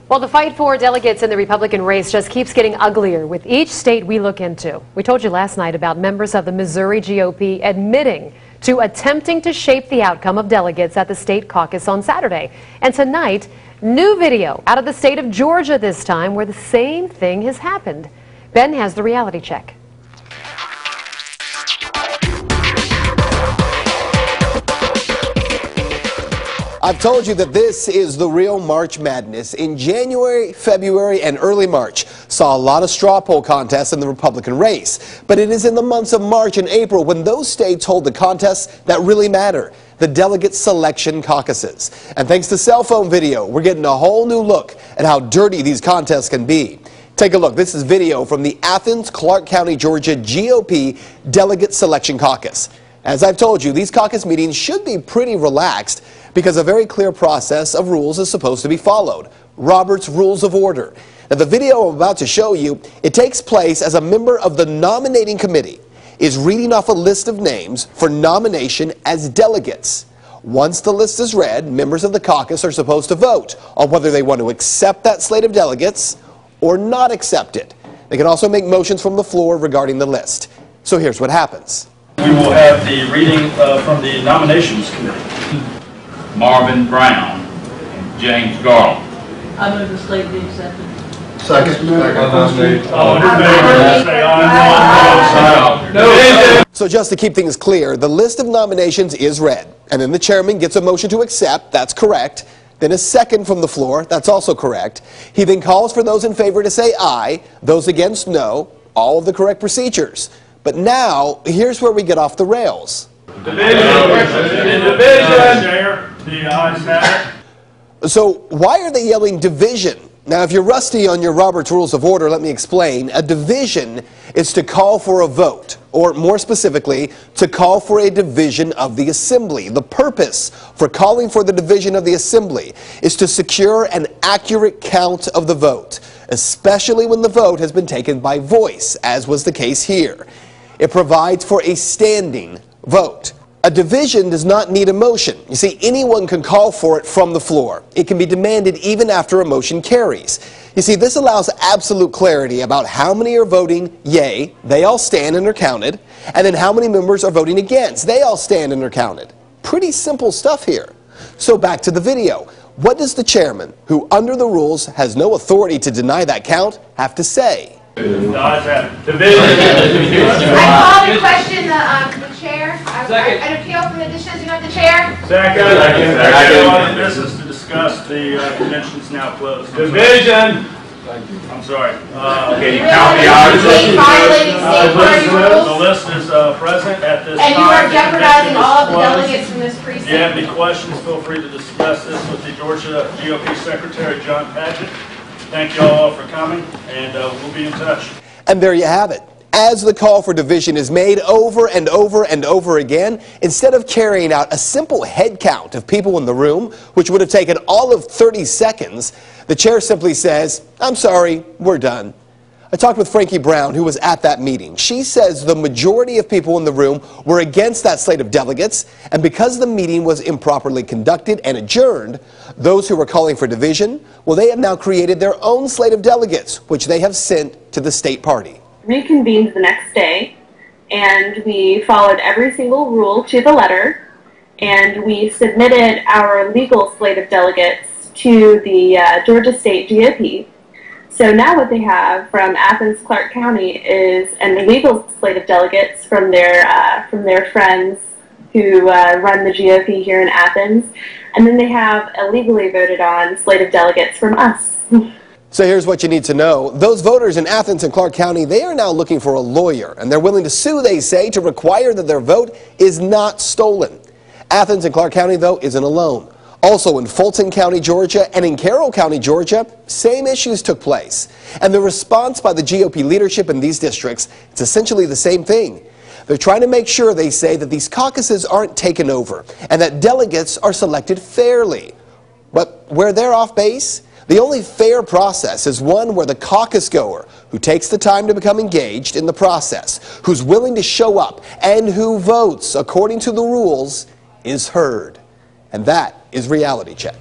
Well, the fight for delegates in the Republican race just keeps getting uglier with each state we look into. We told you last night about members of the Missouri GOP admitting to attempting to shape the outcome of delegates at the state caucus on Saturday. And tonight, new video out of the state of Georgia this time where the same thing has happened. Ben has the reality check. I've told you that this is the real March Madness. In January, February, and early March, saw a lot of straw poll contests in the Republican race. But it is in the months of March and April when those states hold the contests that really matter, the delegate selection caucuses. And thanks to cell phone video, we're getting a whole new look at how dirty these contests can be. Take a look. This is video from the Athens, Clarke County, Georgia GOP Delegate Selection Caucus. As I've told you, these caucus meetings should be pretty relaxed because a very clear process of rules is supposed to be followed. Robert's Rules of Order. Now, the video I'm about to show you, it takes place as a member of the nominating committee is reading off a list of names for nomination as delegates. Once the list is read, members of the caucus are supposed to vote on whether they want to accept that slate of delegates or not accept it. They can also make motions from the floor regarding the list. So here's what happens. We will have the reading from the nominations committee. Marvin Brown and James Garland. I move the slate be accepted. Second. So just to keep things clear, the list of nominations is read, and then the chairman gets a motion to accept, that's correct. Then a second from the floor, that's also correct. He then calls for those in favor to say aye, those against no, all of the correct procedures. But now, here's where we get off the rails. So why are they yelling division? Now, if you're rusty on your Robert's Rules of Order, let me explain. A division is to call for a vote, or more specifically, to call for a division of the assembly. The purpose for calling for the division of the assembly is to secure an accurate count of the vote, especially when the vote has been taken by voice, as was the case here. It provides for a standing vote. A division does not need a motion. You see, anyone can call for it from the floor. It can be demanded even after a motion carries. You see, this allows absolute clarity about how many are voting yay, they all stand and are counted, and then how many members are voting against, they all stand and are counted. Pretty simple stuff here. So back to the video. What does the chairman, who under the rules has no authority to deny that count, have to say? I call to question the chair. An appeal from the decision of the chair. Second. This is to discuss the convention's now closed. Division. I'm sorry. Can you count the ayes? Violating state party rules. The list is present at this time. And you are jeopardizing all of the delegates from this precinct. If you have any questions, feel free to discuss this with the Georgia GOP Secretary, John Padgett. Thank you all for coming, and we'll be in touch. And there you have it. As the call for division is made over and over and over again, instead of carrying out a simple head count of people in the room, which would have taken all of 30 seconds, the chair simply says, "I'm sorry, we're done." I talked with Frankie Brown, who was at that meeting. She says the majority of people in the room were against that slate of delegates, and because the meeting was improperly conducted and adjourned, those who were calling for division, well, they have now created their own slate of delegates, which they have sent to the state party. Reconvened the next day, and we followed every single rule to the letter, and we submitted our legal slate of delegates to the Georgia State GOP. So now what they have from Athens, Clarke County is an illegal slate of delegates from their friends who run the GOP here in Athens, and then they have a legally voted on slate of delegates from us. So here's what you need to know. Those voters in Athens and Clarke County, they are now looking for a lawyer, and they're willing to sue, they say, to require that their vote is not stolen. Athens and Clarke County, though, isn't alone. Also in Fulton County, Georgia, and in Carroll County, Georgia, same issues took place. And the response by the GOP leadership in these districts, it's essentially the same thing. They're trying to make sure, they say, that these caucuses aren't taken over and that delegates are selected fairly. But where they're off base, the only fair process is one where the caucus goer who takes the time to become engaged in the process, who's willing to show up, and who votes according to the rules is heard. And that is Reality Check.